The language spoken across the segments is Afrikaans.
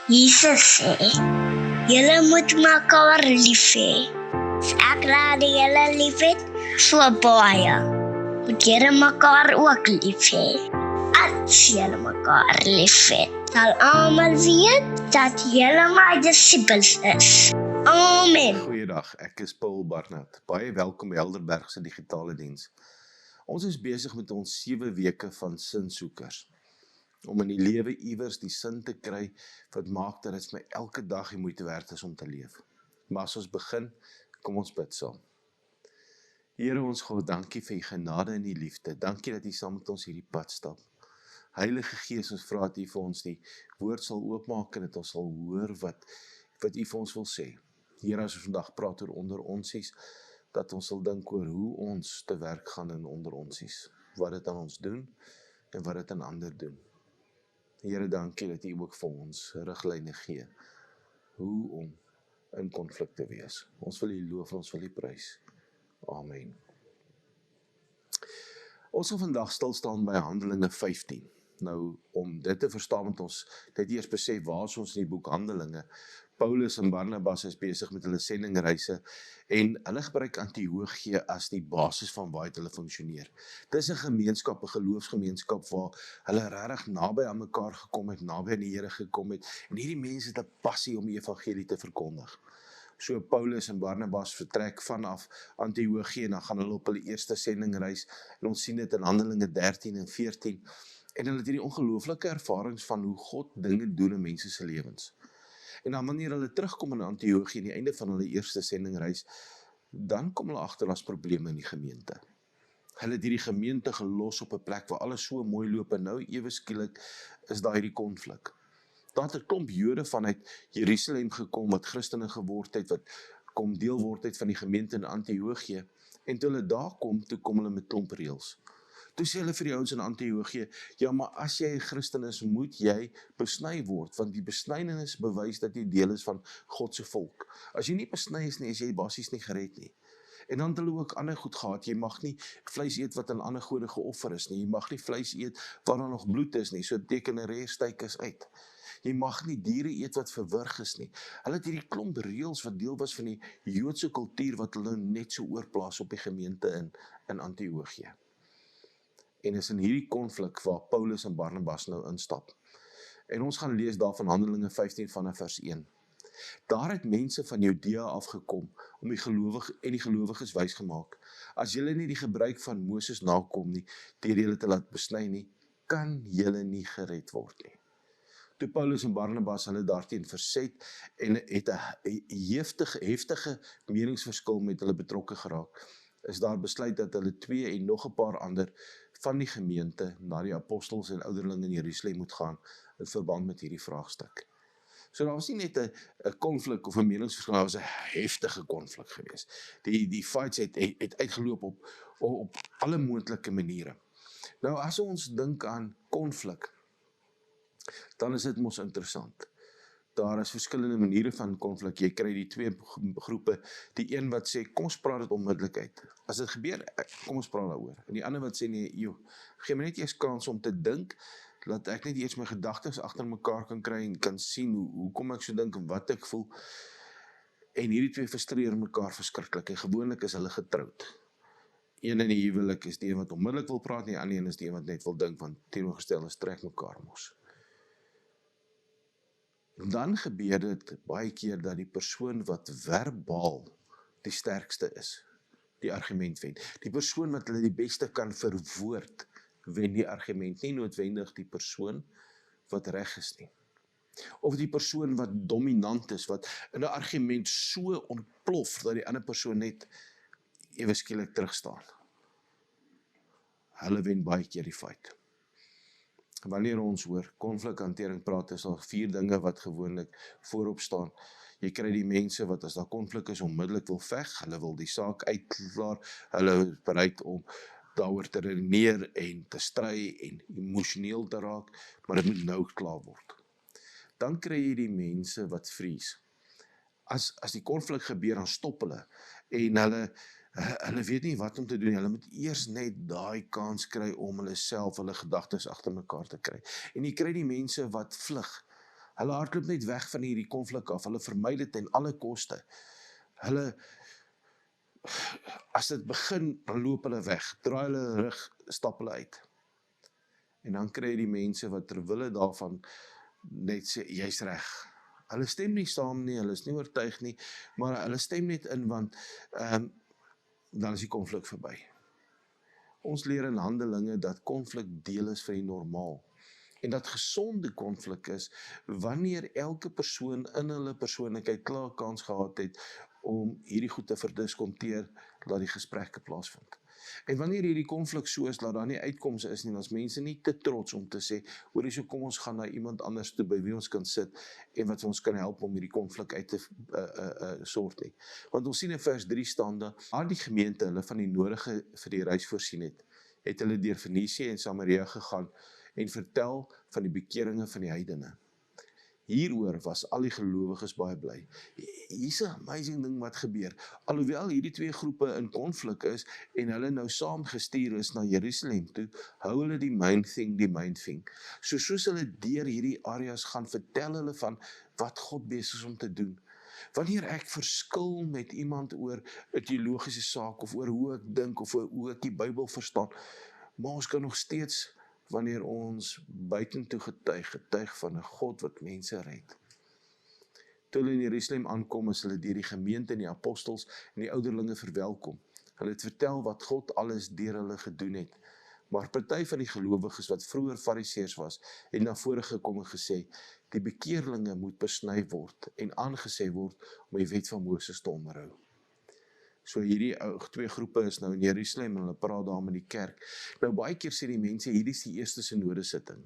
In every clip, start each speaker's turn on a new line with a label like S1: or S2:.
S1: Jesus sê, julle moet mekaar lief hê. As ek raad julle lief het, so baie. Moet julle mekaar ook lief hê. As julle mekaar lief het, sal almal weet dat julle my disippels is. Amen.
S2: Goeiedag, ek is Paul Barnard. Baie welkom by Helderberg se digitale diens. Ons is besig met ons 7 weke van sinsoekers. Om in die lewe iewers die sin te kry, wat maak dat dit vir my elke dag die moeite werd is om te leef. Maar as ons begin, kom ons bid saam. Here ons God, dankie vir die genade en die liefde. Dankie dat U saam met ons hierdie pad stap. Heilige Gees, ons vra dat U vir ons die woord sal oopmaak en dat ons sal hoor wat U vir ons wil sê. Here, as ons vandag praat oor onder onsies, dat ons sal dink oor hoe ons te werk gaan in onder onsies. Wat dit aan ons doen en wat dit aan ander doen. Here, dankie dat U ook vir ons riglyne gee, hoe om in konflik te wees. Ons wil U loof en ons wil U prys. Amen. Ons sal vandag stilstaan by Handelinge 15. Nou, om dit te verstaan, moet ons dit eers besef, waar is ons in die boek Handelinge? Paulus en Barnabas is besig met hulle sendingreise en hulle gebruik Antiochië as die basis van waaruit hulle funksioneer. Dit is 'n gemeenskap, 'n geloofsgemeenskap waar hulle regtig naby aan mekaar gekom het, naby aan die Here gekom het en hierdie mense het 'n passie om die evangelie te verkondig. So Paulus en Barnabas vertrek vanaf Antiochië en dan gaan hulle op hulle eerste sendingreis en ons sien dit in Handelinge 13 en 14 en hulle het hierdie ongelooflike ervarings van hoe God dinge doen in mense se lewens. En dan wanneer hulle terugkom in Antiochië, aan die einde van hulle eerste sendingreis, dan kom hulle agter daar's probleme in die gemeente. Hulle het hierdie gemeente gelos op 'n plek waar alles so mooi loop en nou ewe skielik is daar hierdie konflik. Daar het 'n klomp Jode vanuit Jerusalem gekom wat Christene geword het, wat kom deel word het van die gemeente in Antiochië. En toe hulle daar kom, toe kom hulle met klomp reëls. Toe sê hulle vir die ouens in Antiochië, ja, maar as jy 'n Christen is, moet jy besny word, want die besnydenis bewys dat jy deel is van God se volk. As jy nie besny is nie, is jy basies nie gered nie. En dan het hulle ook ander goed gehad, jy mag nie vleis eet wat aan ander gode geoffer is nie, jy mag nie vleis eet waar daar nog bloed is nie, so teken 'n reëstyk is uit. Jy mag nie diere eet wat verwrig is nie. Hulle het hierdie klomp reëls wat deel was van die Joodse kultuur wat hulle net so oorplaas op die gemeente in Antiochië. En is in hierdie konflik waar Paulus en Barnabas nou instap. En ons gaan lees daar van Handelinge 15 vanaf vers 1. Daar het mense van Judea afgekom om die gelowiges wys gemaak. As julle nie die gebruik van Moses nakom nie, deur julle te laat besny nie, kan julle nie gered word nie. Toe Paulus en Barnabas hulle daarteen verset en het 'n heftige meningsverskil met hulle betrokke geraak, is daar besluit dat hulle 2 en nog 'n paar ander van die gemeente na die apostels en ouderlinge in Jerusalem moet gaan in verband met hierdie vraagstuk. So daar was nie net 'n konflik of 'n meningsverskil, daar was 'n heftige konflik geweest. Die fights het uitgeloop op alle moontlike maniere. Nou as ons dink aan konflik, dan is dit mos interessant. Daar is verskillende maniere van konflik. Jy kry die 2 groepe, die een wat sê, kom ons praat dit onmiddellik uit. As dit gebeur, kom ons praat daaroor. En die ander wat sê, nee, gee my net eers kans om te dink, dat ek net eers my gedagtes agter mekaar kan kry en kan sien hoe kom ek so dink en wat ek voel. En hierdie 2 frustreer mekaar verskriklik en gewoonlik is hulle getroud. Een in die huwelik is die een wat onmiddellik wil praat, en die ander een is die een wat net wil dink, want teenoorgestelde trek mekaar mos. Dan gebeur dit baie keer dat die persoon wat verbaal die sterkste is, die argument wen. Die persoon wat hulle die beste kan verwoord, wen die argument, nie noodwendig die persoon wat reg is nie. Of die persoon wat dominant is, wat in 'n argument so ontplof, dat die ander persoon net ewe skielik terugstaan. Hulle wen baie keer die fight. Wanneer ons oor konflikhantering praat, is daar 4 dinge wat gewoonlik voorop staan. Jy kry die mense wat as daar konflik is, onmiddellik wil veg, hulle wil die saak uitklaar, hulle is bereid om daaroor te redeneer en te stry en emosioneel te raak, maar dit moet nou klaar word. Dan kry jy die mense wat vries. As die konflik gebeur, dan stop hulle en hulle weet nie wat om te doen. Hulle moet eers net daai kans kry om hulle self, hulle gedagtes agter mekaar te kry. En jy kry die mense wat vlug. Hulle hardloop net weg van hierdie konflik af, hulle vermy dit ten alle koste. Hulle, as dit begin, dan loop hulle weg, draai hulle rug, stap hulle uit. En dan kry jy die mense wat terwille daarvan net sê, jy's reg. Hulle stem nie saam nie, hulle is nie oortuig nie, maar hulle stem net in, want dan is die konflik verby. Ons leer in Handelinge dat konflik deel is van die normaal. En dat gesonde konflik is, wanneer elke persoon in hulle persoonlikheid klaar kans gehad het, om hierdie goed te verdiskonteer, laat die gesprekke plaasvind. En wanneer hierdie konflik so is, laat daar nie uitkomste is nie, dan is mense nie te trots om te sê, hoorie, so kom ons gaan na iemand anders toe, by wie ons kan sit, en wat ons kan help om hierdie konflik uit te sort nie. Want ons sien in vers 3 staan dat, aan die gemeente hulle van die nodige vir die reis voorsien het hulle deur Fenisië en Samaria gegaan, en vertel van die bekeringe van die heidene. Hieroor was al die gelowiges baie bly. Hier's 'n amazing ding wat gebeur. Alhoewel hierdie twee groepe in konflik is, en hulle nou saam gestuur is na Jerusalem toe, hou hulle die main thing. Soos hulle deur hierdie areas gaan, vertel hulle van wat God besig is om te doen. Wanneer ek verskil met iemand oor 'n teologiese saak, of oor hoe ek dink, of oor hoe ek die Bybel verstaan, maar ons kan nog steeds, wanneer ons buitentoe getuig van 'n God wat mense red. Toe hulle in Jerusalem aankom, is hulle deur die gemeente en die apostels en die ouderlinge verwelkom. Hulle het vertel wat God alles deur hulle gedoen het. Maar party van die gelowiges wat vroeër fariseërs was, het na vore gekom en gesê, die bekeerlinge moet besny word en aangesê word om die wet van Moses te onderhou. So hierdie twee groepe is nou in Jerusalem en hulle praat daar met die kerk. Nou baie keer sê die mense, hierdie is die eerste synodesitting.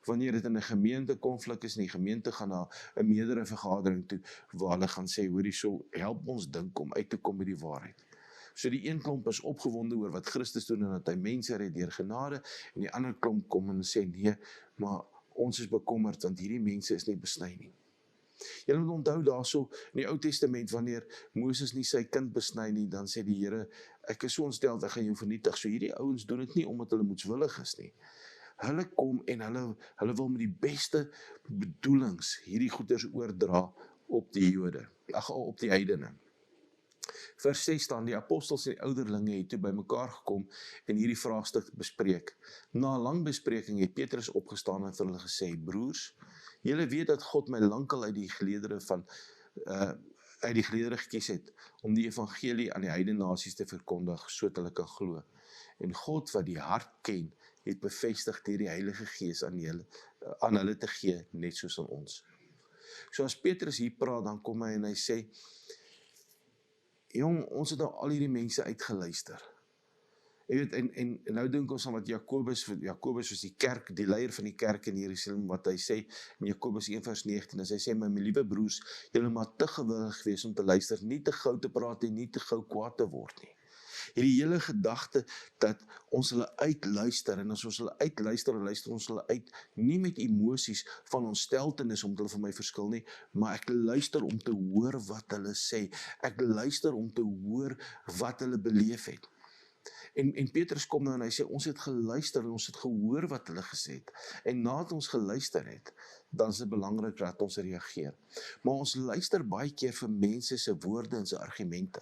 S2: Wanneer dit in 'n gemeente konflik is en die gemeente gaan na 'n meerdere vergadering toe, waar hulle gaan sê, hoorie, so help ons dink om uit te kom by die waarheid. So die een klomp is opgewonde oor wat Christus doen en dat hy mense red deur genade, en die ander klomp kom en sê, nee, maar ons is bekommerd want hierdie mense is nie besny nie. Julle moet onthou daarso in die Ou Testament, wanneer Moses nie sy kind besny nie, dan sê die Here, ek is so ontsteld, ek gaan jou vernietig. So hierdie ouens doen dit nie omdat hulle moedswillig is nie. Hulle kom en hulle wil met die beste bedoelings hierdie goeders oordra op die Jode, op die heidene. Vers 6 staan, die apostels en die ouderlinge het toe bymekaar gekom en hierdie vraagstuk bespreek. Na 'n lang bespreking het Petrus opgestaan en vir hulle gesê, broers, julle weet dat God my lankal uit die geleedere gekies het, om die evangelie aan die heidene nasies te verkondig, sodat hulle kan glo. En God wat die hart ken, het bevestig deur die Heilige Gees aan hulle te gee, net soos aan ons. So as Petrus hier praat, dan kom hy en hy sê, jong, ons het nou al hierdie mense uitgeluister. Jy weet, en nou dink ons aan wat Jakobus was die kerk, die leier van die kerk in Jerusalem, wat hy sê, in Jakobus 1 vers 19, as hy sê, my liewe broers, julle moet te gewillig wees om te luister, nie te gou te praat en nie te gou kwaad te word nie. Hierdie hele gedagte, dat ons hulle uitluister, en as ons hulle uitluister, luister ons hulle uit, nie met emosies van ontsteltenis, omdat hulle van my verskil nie, maar ek luister om te hoor wat hulle sê, ek luister om te hoor wat hulle beleef het. En Petrus kom nou en hy sê, ons het geluister en ons het gehoor wat hulle gesê het. En nadat ons geluister het, dan is dit belangrik dat ons reageer. Maar ons luister baie keer vir mense se woorde en se argumente.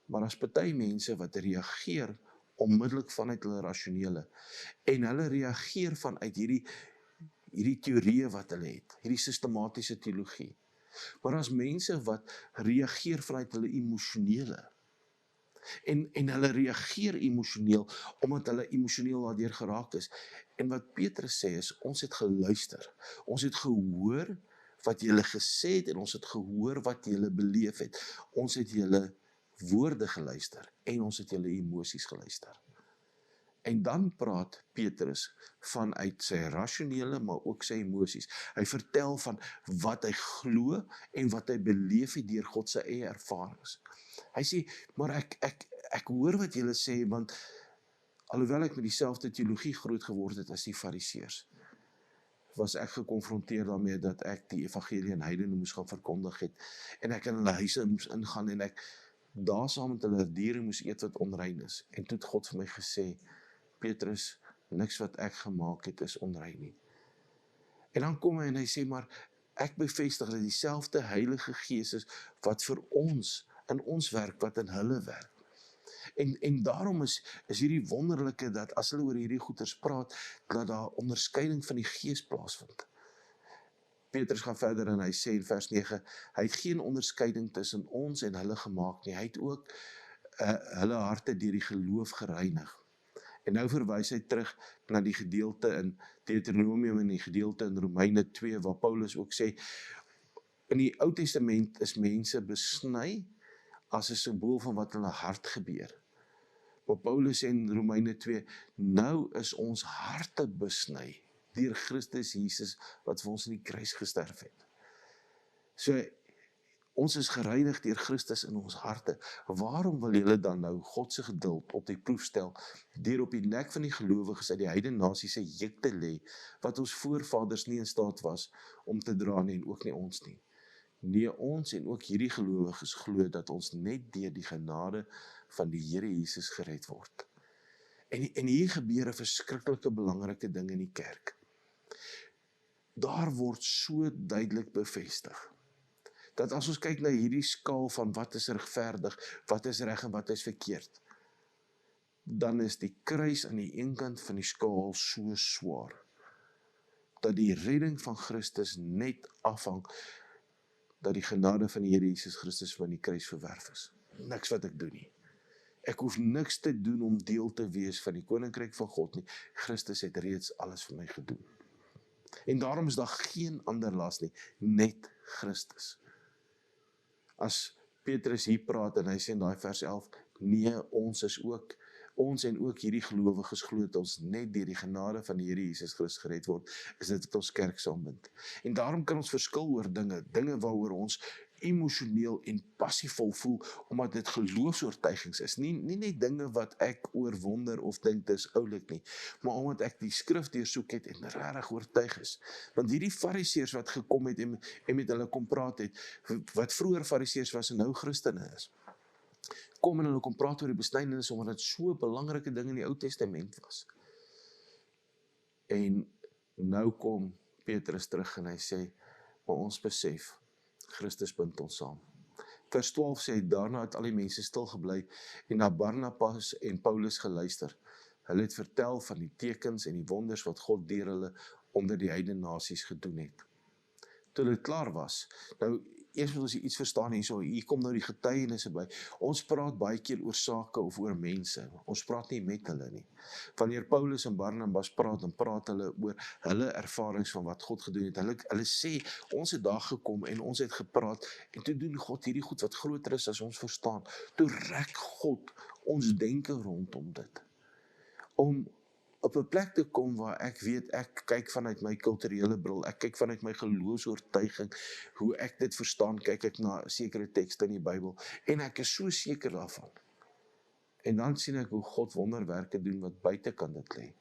S2: Maar as party mense wat reageer onmiddellik vanuit hulle rasionele. En hulle reageer vanuit hierdie teorieë wat hulle het, hierdie sistematiese teologie. Maar as mense wat reageer vanuit hulle emosionele. En hulle reageer emosioneel, omdat hulle emosioneel daardeur geraak is. En wat Petrus sê is, ons het geluister, ons het gehoor wat julle gesê het, en ons het gehoor wat julle beleef het, ons het julle woorde geluister, en ons het julle emosies geluister. En dan praat Petrus vanuit sy rasionele, maar ook sy emosies. Hy vertel van wat hy glo, en wat hy beleef het deur God se eie ervarings. Hy sê, maar ek hoor wat julle sê, want alhoewel ek met dieselfde teologie groot geword het as die fariseërs, was ek gekonfronteer daarmee dat ek die evangelie aan heidene moes gaan verkondig het, en ek in hulle huise moes ingaan, en ek daar saam met hulle diere moes eet wat onrein is. En toe het God vir my gesê, Petrus, niks wat ek gemaak het is onrein nie. En dan kom hy en hy sê, maar ek bevestig dat dieselfde Heilige Gees is, wat vir ons, in ons werk, wat in hulle werk. En daarom is hierdie wonderlike, dat as hulle oor hierdie goeters praat, dat daar onderskeiding van die Gees plaasvind. Petrus gaan verder en hy sê in vers 9, hy het geen onderskeiding tussen ons en hulle gemaak nie, hy het ook hulle harte deur die geloof gereinig. En nou verwys hy terug na die gedeelte in Deuteronomium en die gedeelte in Romeine 2, waar Paulus ook sê, in die Ou Testament is mense besny as 'n simbool van wat in hulle hart gebeur. Maar Paulus sê in Romeine 2, nou is ons harte besny deur Christus Jesus, wat vir ons in die kruis gesterf het. So, ons is gereinig deur Christus in ons harte. Waarom wil julle dan nou God se geduld op die proef stel, deur op die nek van die gelowiges uit die heidene nasies se juk te lê, wat ons voorvaders nie in staat was om te dra nie, en ook nie ons nie. Nee, ons en ook hierdie gelowiges glo dat ons net deur die genade van die Here Jesus gered word. En hier gebeur 'n verskriklike belangrike ding in die kerk. Daar word so duidelik bevestig, dat as ons kyk na hierdie skaal van wat is regverdig, wat is reg en wat is verkeerd, dan is die kruis aan die een kant van die skaal so swaar, dat die redding van Christus net afhang, dat die genade van die Here Jesus Christus van die kruis verwerf is. Niks wat ek doen nie. Ek hoef niks te doen om deel te wees van die koninkryk van God nie. Christus het reeds alles vir my gedoen. En daarom is daar geen ander las nie, net Christus. As Petrus hier praat en hy sê in daai vers 11, nee, ons en ook hierdie gelowiges glo dat ons net deur die genade van die Here Jesus Christus gered word, is dit wat ons kerk saambind. En daarom kan ons verskil oor dinge waaroor ons emosioneel en passievol voel, omdat dit geloofsoortuigings is. Nie net dinge wat ek oorwonder of dink dis oulik nie, maar omdat ek die skrif deursoek het en regtig oortuig is. Want hierdie fariseërs wat gekom het en met hulle kom praat het, wat vroeër fariseërs was en nou Christene is, kom en hulle kom praat oor die besnydenis, omdat dit so 'n belangrike ding in die Ou Testament was. En nou kom Petrus terug en hy sê, maar ons besef, Christus bind ons saam. Vers 12 sê, daarna het al die mense stil gebly en na Barnabas en Paulus geluister. Hulle het vertel van die tekens en die wonders wat God deur hulle onder die heidene nasies gedoen het. Toe dit klaar was, nou eers moet ons iets verstaan hier kom nou die getuienisse by. Ons praat baie keer oor sake of oor mense, ons praat nie met hulle nie. Wanneer Paulus en Barnabas praat, dan praat hulle oor hulle ervarings van wat God gedoen het. Hulle sê, ons het daar gekom en ons het gepraat, en toe doen God hierdie goed wat groter is as ons verstaan. Toe rek God ons denke rondom dit. Om op 'n plek te kom waar ek weet, ek kyk vanuit my kulturele bril, ek kyk vanuit my geloofsoortuiging, hoe ek dit verstaan, kyk ek na sekere tekste in die Bybel, en ek is so seker daarvan. En dan sien ek hoe God wonderwerke doen wat buite kan dit lê.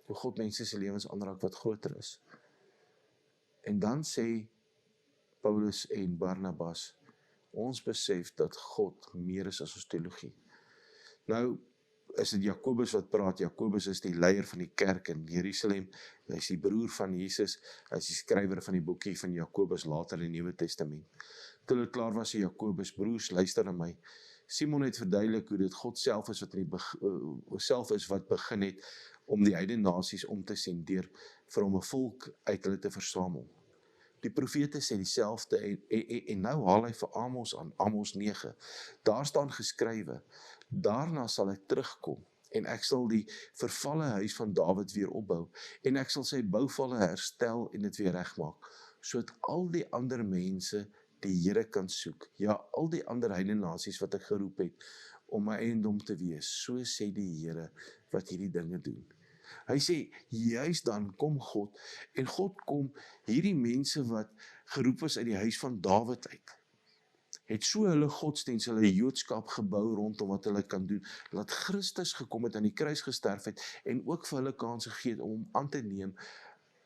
S2: Hoe God mense se lewens aanraak wat groter is. En dan sê Paulus en Barnabas, ons besef dat God meer is as ons teologie. Nou, is dit Jakobus wat praat. Jakobus is die leier van die kerk in Jerusalem. Hy is die broer van Jesus. Hy is die skrywer van die boekie van Jakobus later in die Nuwe Testament. Toe dit klaar was, sê Jakobus, broers, luister na my. Simon het verduidelik hoe dit God self is wat begin het om die heidene nasies om te sien deur vir hom 'n volk uit hulle te versamel. Die profete sê dieselfde en nou haal hy vir Amos aan, Amos 9. Daar staan geskrywe, daarna sal hy terugkom en ek sal die vervalle huis van Dawid weer opbou en ek sal sy bouvalle herstel en dit weer regmaak, sodat al die ander mense die Here kan soek. Ja, al die ander heidene nasies wat ek geroep het om my eiendom te wees, so sê die Here wat hierdie dinge doen. Hy sê, juist dan kom God, en God kom hierdie mense wat geroep is uit die huis van Dawid uit, het so hulle godsdienst, hulle Joodskap gebou rondom wat hulle kan doen, laat Christus gekom het, aan die kruis gesterf het, en ook vir hulle kans gegee het om hom aan te neem,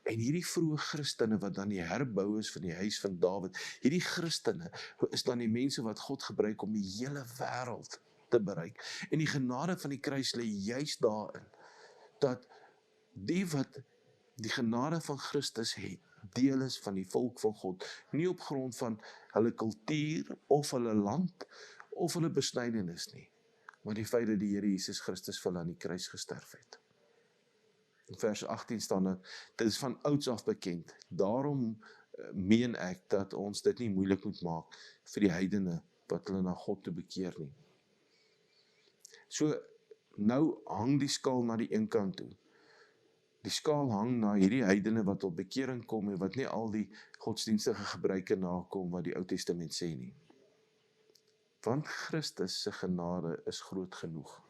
S2: en hierdie vroeë Christene wat dan die herbou is van die huis van Dawid, hierdie Christene is dan die mense wat God gebruik om die hele wêreld te bereik, en die genade van die kruis lê juist daarin, dat die wat die genade van Christus het, deel is van die volk van God, nie op grond van hulle kultuur, of hulle land, of hulle besnydenis nie, maar die feit dat die Here Jesus Christus vir hulle aan die kruis gesterf het. In vers 18 staan dat, dit is van ouds af bekend, daarom meen ek dat ons dit nie moeilik moet maak vir die heidene, wat hulle na God toe bekeer nie. So, nou hang die skaal na die een kant toe. Die skaal hang na hierdie heidene wat tot bekering kom en wat nie al die godsdienstige gebruike nakom wat die Ou Testament sê nie. Want Christus se genade is groot genoeg.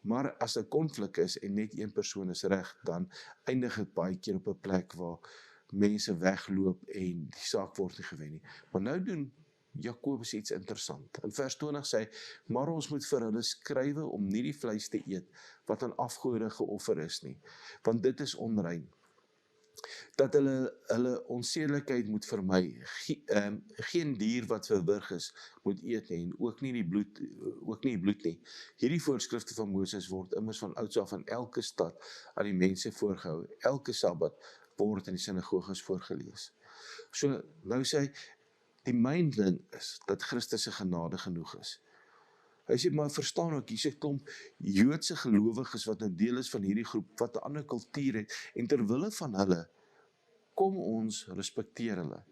S2: Maar as 'n konflik is en net een persoon is reg, dan eindig dit baie keer op 'n plek waar mense wegloop en die saak word nie gewen nie. Maar nou doen Jakobus iets interessant. In vers 20 sê, maar ons moet vir hulle skrywe om nie die vleis te eet wat aan afgode geoffer is nie, want dit is onrein. Dat hulle onsedelikheid moet vermy, geen dier wat verwrig is moet eet nie, en ook nie die bloed nie. Hierdie voorskrifte van Moses word immers van ouds af in elke stad aan die mense voorgehou. Elke Sabbat word in die sinagoges voorgelees. So, nou sê hy, die myn ding is, dat Christus se genade genoeg is. Hy sê, maar verstaan ook, hier sê klomp Joodse gelowiges wat nou deel is van hierdie groep, wat 'n ander kultuur het, en terwille van hulle, kom ons respekteer hulle.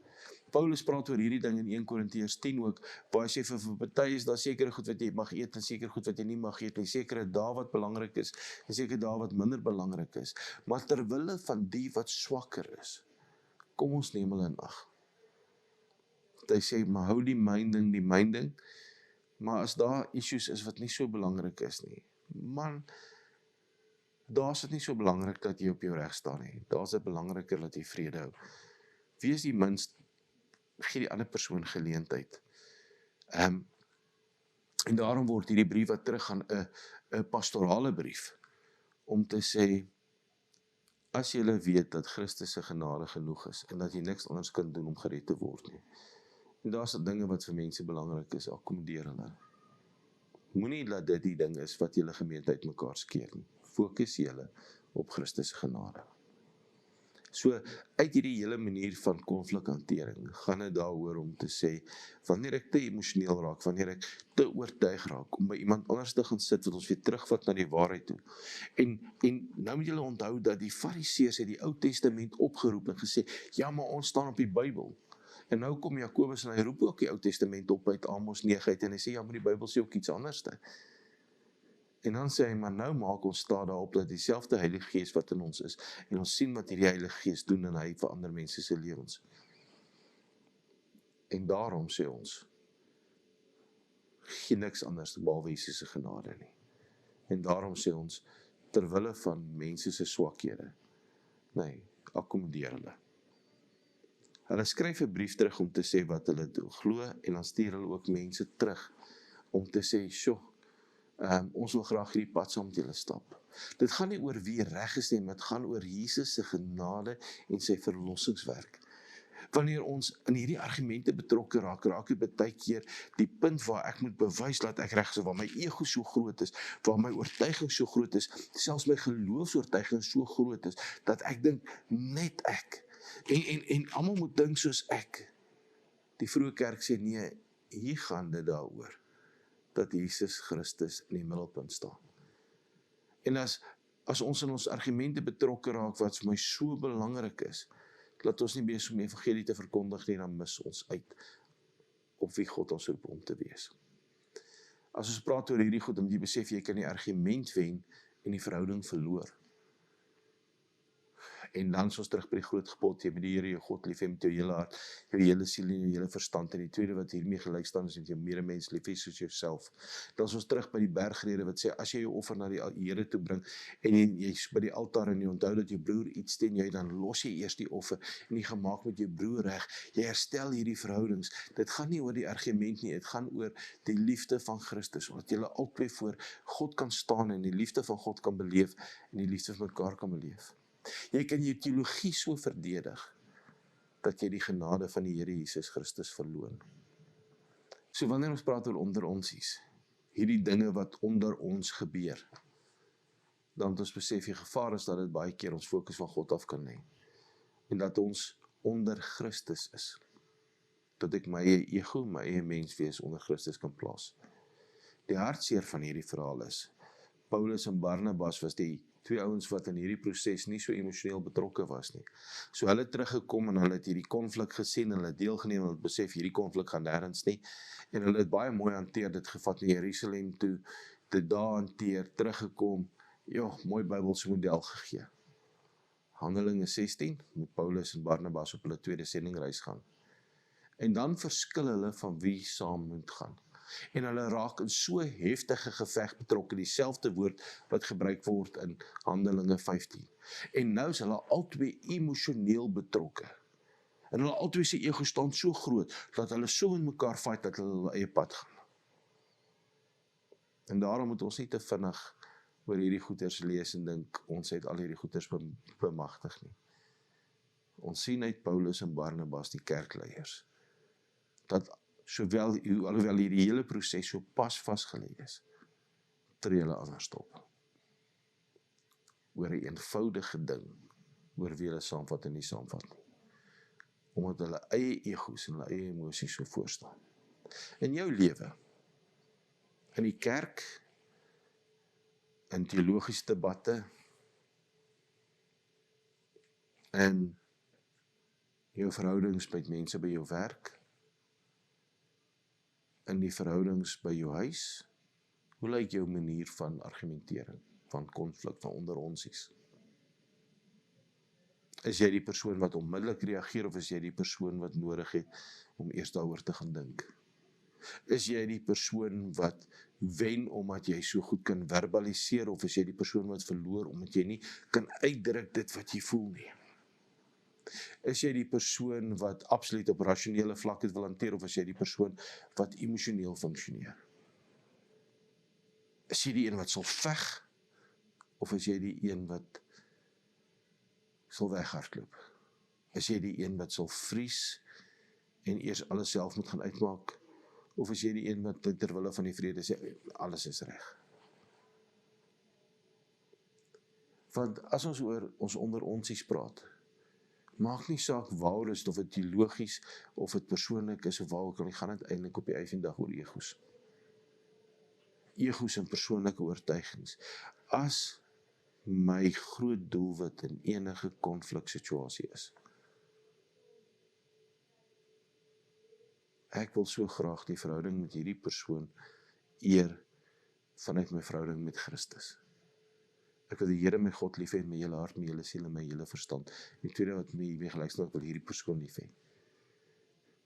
S2: Paulus praat oor hierdie ding in 1 Korintiërs 10 ook, waar hy sê, vir party is daar sekere goed wat jy mag eet, en sekere goed wat jy nie mag eet, en sekere dae wat belangrik is, en sekere dae wat minder belangrik is. Maar terwille van die wat swakker is, kom ons neem hulle in ag. Hy sê, maar hou die myn ding, maar as daar issues is wat nie so belangrik is nie, man, daar is dit nie so belangrik dat jy op jou reg staan nie, daar is dit belangriker dat jy vrede hou. Wees die minst, gee die ander persoon geleentheid. En daarom word hierdie brief wat teruggaan 'n pastorale brief, om te sê, as jy weet dat Christus se genade genoeg is, en dat jy niks anders kan doen om gered te word nie, en daar is dinge wat vir mense belangrik is, akkommodeer hulle. Moenie dat dit die ding is wat julle gemeente uit mekaar skeer nie. Fokus julle op Christus se genade. So, uit hierdie hele manier van konflikhantering, gaan dit daaroor om te sê, wanneer ek te emosioneel raak, wanneer ek te oortuig raak, om by iemand anders te gaan sit, wat ons weer terugvat na die waarheid toe. En nou moet julle onthou, dat die Fariseërs het die Ou Testament opgeroep en gesê, ja, maar ons staan op die Bybel. En nou kom Jakobus en hy roep ook die Ou Testament op uit Amos 9 uit, en hy sê, ja, maar die Bybel sê ook iets anders. En dan sê hy, maar nou maak ons staat daarop, dat dieselfde Heilige Gees wat in ons is, en ons sien wat hierdie Heilige Gees doen, en hy verander mense se lewens. En daarom sê ons, geen niks anders behalwe Jesus se genade nie. En daarom sê ons, terwille van mense se swakhede, nee, akkommodeer hulle. Hulle skryf 'n brief terug om te sê wat hulle glo, en dan stuur hulle ook mense terug om te sê, sjoe, ons wil graag hierdie pad saam met julle stap. Dit gaan nie oor wie reg is nie, maar dit gaan oor Jesus se genade en sy verlossingswerk. Wanneer ons in hierdie argumente betrokke raak dit baie keer die punt waar ek moet bewys dat ek reg is, waar my ego so groot is, waar my oortuiging so groot is, selfs my geloofsoortuiging so groot is, dat ek dink, net ek. En almal moet dink soos ek. Die vroeë kerk sê, nee, hier gaan dit daaroor, dat Jesus Christus in die middelpunt staan. En as ons in ons argumente betrokke raak, wat vir my so belangrik is, dat ons nie besig om die evangelie te verkondig nie, dan mis ons uit op wie God ons roep om te wees. As ons praat oor hierdie goed, dan moet jy besef, jy kan die argument wen en die verhouding verloor. En dan is ons terug by die groot gebod, jy moet die Here jou God lief hê met jou hele hart, jou hele siel en jou hele verstand. En die tweede wat hiermee gelyk staan, is met jou medemens lief hê soos jouself. Dan is ons terug by die bergrede wat sê, as jy jou offer na die Here toe bring, en jy's by die altaar en jy onthou dat jou broer iets teen jou, dan los jy eers die offer, en jy gemaak met jou broer reg. Jy herstel hierdie verhoudings. Dit gaan nie oor die argument nie, dit gaan oor die liefde van Christus, omdat jy albei voor God kan staan, en die liefde van God kan beleef, en die liefde van mekaar kan beleef. Jy kan jou teologie so verdedig, dat jy die genade van die Here Jesus Christus verloon. So wanneer ons praat oor onder onsies, hierdie dinge wat onder ons gebeur, dan moet ons besef, die gevaar is dat dit baie keer ons fokus van God af kan neem. en dat ons onder Christus is. Dat ek my eie ego, my eie menswees onder Christus kan plaas. Die hartseer van hierdie verhaal is, Paulus en Barnabas was die twee ouens wat in hierdie proses nie so emosioneel betrokke was nie. So hulle het teruggekom en hulle het hierdie konflik gesien, en hulle het deelgeneem, en hulle het besef hierdie konflik gaan nêrens nie, en hulle het baie mooi hanteer, dit gevat na Jerusalem toe, dit daar hanteer, teruggekom, mooi Bybelse model gegee. Handelinge 16, moet Paulus en Barnabas op hulle tweede sendingreis gaan. En dan verskil hulle van wie saam moet gaan. En hulle raak in so heftige geveg betrokke, dieselfde woord wat gebruik word in Handelinge 15. En nou is hulle albei emosioneel betrokke. En hulle albei se ego staan so groot, dat hulle so in mekaar fight, dat hulle hulle eie pad gaan. En daarom moet ons nie te vinnig oor hierdie goeters lees en dink, ons het al hierdie goeters bemagtig nie. Ons sien uit Paulus en Barnabas, die kerkleiers, dat alhoewel hierdie hele proses so pas vasgelê is, tree hulle anders op. Oor 'n eenvoudige ding, oor wie hulle saamvat en nie saamvat nie. Omdat hulle eie egos en hulle eie emosies so voorstaan. In jou lewe, in die kerk, in teologiese debatte, in jou verhoudings met mense by jou werk, in die verhoudings by jou huis, hoe lyk jou manier van argumentering, van konflik, van onderonsies? Is jy die persoon wat onmiddellik reageer, of is jy die persoon wat nodig het om eers daaroor te gaan dink? Is jy die persoon wat wen omdat jy so goed kan verbaliseer, of is jy die persoon wat verloor omdat jy nie kan uitdruk dit wat jy voel nie? Is jy die persoon wat absoluut op rasionele vlak het wil hanteer, of is jy die persoon wat emosioneel funksioneer? Is jy die een wat sal veg, of is jy die een wat sal weghardloop? Is jy die een wat sal vries en eers alles self moet gaan uitmaak, of is jy die een wat terwille van die vrede sê, alles is reg? Want as ons oor ons onderonsies praat, maak nie saak waar is, of het teologies, of het persoonlik is, of waar ook al, gaan het eintlik op die einde oor egos. Egos en persoonlike oortuigings. As my groot doelwit in enige konfliksituasie is, ek wil so graag die verhouding met hierdie persoon eer vanuit my verhouding met Christus. Ek wil die Here my God lief hê met my hele hart, my hele siel en my hele verstand. En die tweede wat my gelyk staan, ek wil hierdie persoon lief hê.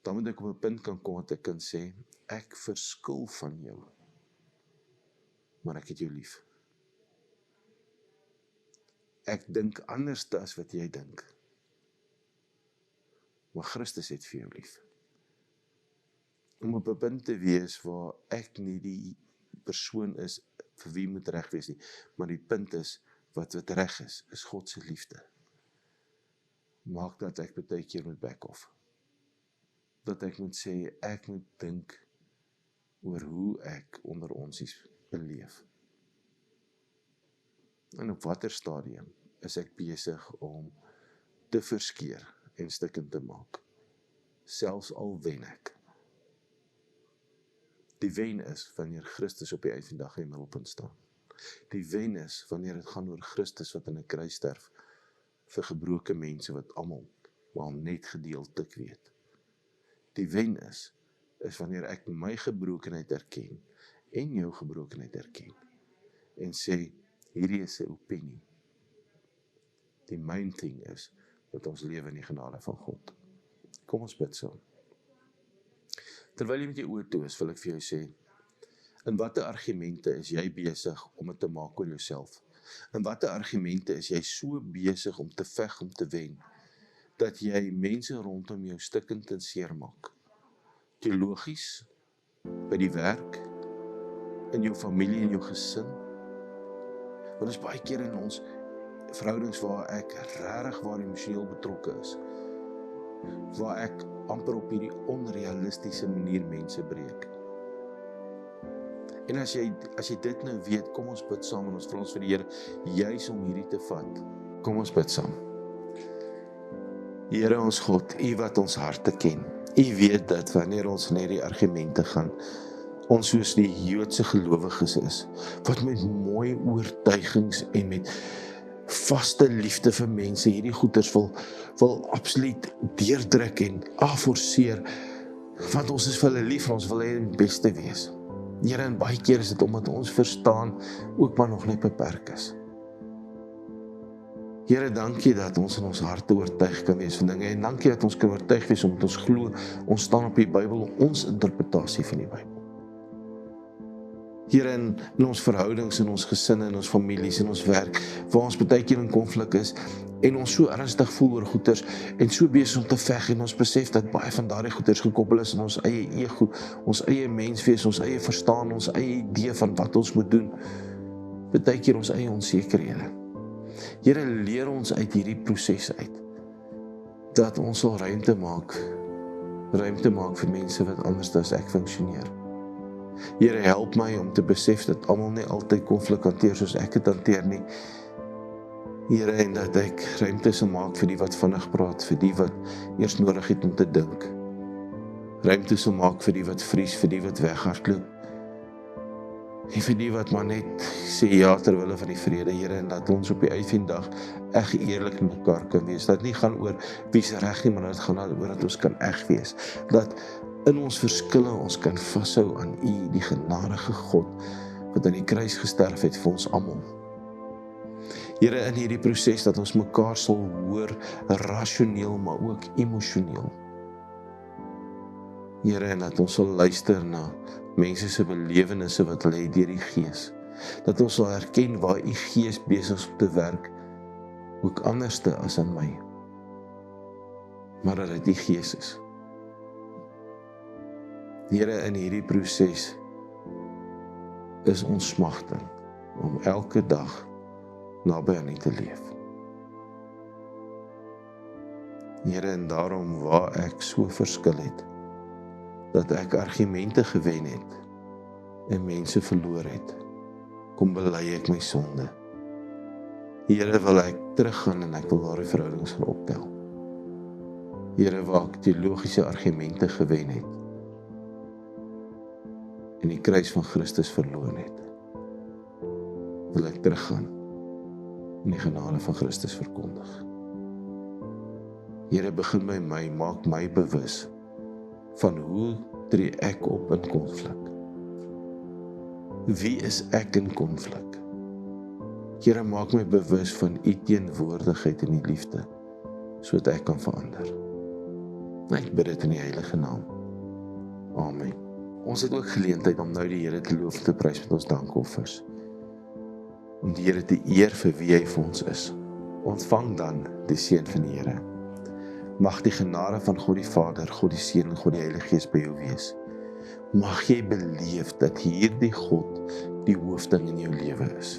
S2: Dan moet ek op 'n punt kan kom wat ek kan sê, ek verskil van jou, maar ek het jou lief. Ek dink anders as wat jy dink, maar Christus het vir jou lief. Om op 'n punt te wees waar ek nie die persoon is vir wie moet reg wees nie, maar die punt is, wat reg is God se liefde. Maak dat ek baie keer moet back off. Dat ek moet sê, ek moet dink oor hoe ek onder onsies beleef. En op watter stadium is ek besig om te verskeer en stukkend te maak, selfs al wen ek. Die wen is wanneer Christus op die einde van die dag in die middelpunt staan. Die wen is wanneer het gaan oor Christus wat in 'n kruis sterf vir gebroke mense wat almal maar net gedeeltelik weet. Die wen is wanneer ek my gebrokenheid erken en jou gebrokenheid erken en sê, hierdie is 'n opinie. Die main thing is dat ons lewe in die genade van God. Kom ons bid saam. Terwyl jy met jou oë toe is, wil ek vir jou sê, in watter argumente is jy besig om dit te maak oor jouself? In watter argumente is jy so besig om te veg, om te wen, dat jy mense rondom jou stikkend en seer maak? Teologies, by die werk, in jou familie en jou gesin. Want is baie keer in ons verhoudings waar ek regtig waar emosioneel betrokke is, waar ek amper op hierdie onrealistiese manier mense breek. En as jy dit nou weet, kom ons bid saam en ons vra ons vir die Here, juis om hierdie te vat. Kom ons bid saam. Here ons God, U wat ons harte ken. U weet dat wanneer ons net die argumente gaan, ons soos die Joodse gelowiges is, wat met mooi oortuigings en met vaste liefde vir mense hierdie goeders wil absoluut deurdruk en afforceer, want ons is vir hulle lief en ons wil hulle die beste wees. Here, en baie keer is dit omdat ons verstaan ook maar nog net beperk is. Here, dankie dat ons in ons harte oortuig kan wees van dinge, en dankie dat ons kan oortuig wees omdat ons glo, ons staan op die Bybel, ons interpretasie van die Bybel. Here, in ons verhoudings, in ons gesinne, in ons families, in ons werk, waar ons baie keer in konflik is, en ons so ernstig voel oor goeders, en so besig om te veg, en ons besef dat baie van daardie goeders gekoppel is in ons eie ego, ons eie menswees, ons eie verstaan, ons eie idee van wat ons moet doen, baie keer ons eie onsekerhede. Here, leer ons uit hierdie proses uit, dat ons sal ruimte maak vir mense wat anders as ek funksioneer. Here, help my om te besef dat almal nie altyd konflik hanteer soos ek het hanteer nie. Here, en dat ek ruimte sal maak vir die wat vinnig praat, vir die wat eers nodig het om te dink. Ruimte sal maak vir die wat vries, vir die wat weghardloop. En vir die wat maar net sê ja terwille van die vrede, Here, en dat ons op die uiteindelik eg eerlik met mekaar kan wees. Dat nie gaan oor wie se reg nie, maar dat gaan oor dat ons kan eg wees. Dat in ons verskille ons kan vashou aan U, die genadige God, wat aan die kruis gesterf het vir ons almal. Here, in hierdie proses dat ons mekaar sal hoor, rasioneel, maar ook emosioneel. Here, en dat ons sal luister na mense se belewennisse wat hulle het deur die Gees. Dat ons sal herken waar U Gees besig is om te werk, ook anderste as in my. Maar dat dit die Gees is. Here, in hierdie proses is ons smagting om elke dag naby aan U te leef. Here, en daarom waar ek so verskil het, dat ek argumente gewen het en mense verloor het, kom bely ek my sonde. Here, wil ek teruggaan en ek wil daardie verhoudings gaan optel. Here, waar ek teologiese argumente gewen het en die kruis van Christus verloor het, wil ek teruggaan en die genade van Christus verkondig. Here, begin by my, maak my bewus van hoe tree ek op in konflik. Wie is ek in konflik? Here, maak my bewus van U teenwoordigheid en die liefde, sodat ek kan verander. Ek bid dit in die heilige naam. Amen. Ons het ook geleentheid om nou die Here te loof en te prys met ons dankoffers. Om die Here te eer vir wie hy vir ons is. Ontvang dan die seën van die Here. Mag die genade van God die Vader, God die Seun en God die Heilige Gees by jou wees. Mag jy beleef dat hierdie God die hoofding in jou lewe is.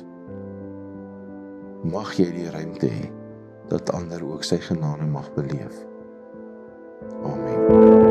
S2: Mag jy die ruimte hê dat ander ook sy genade mag beleef. Amen.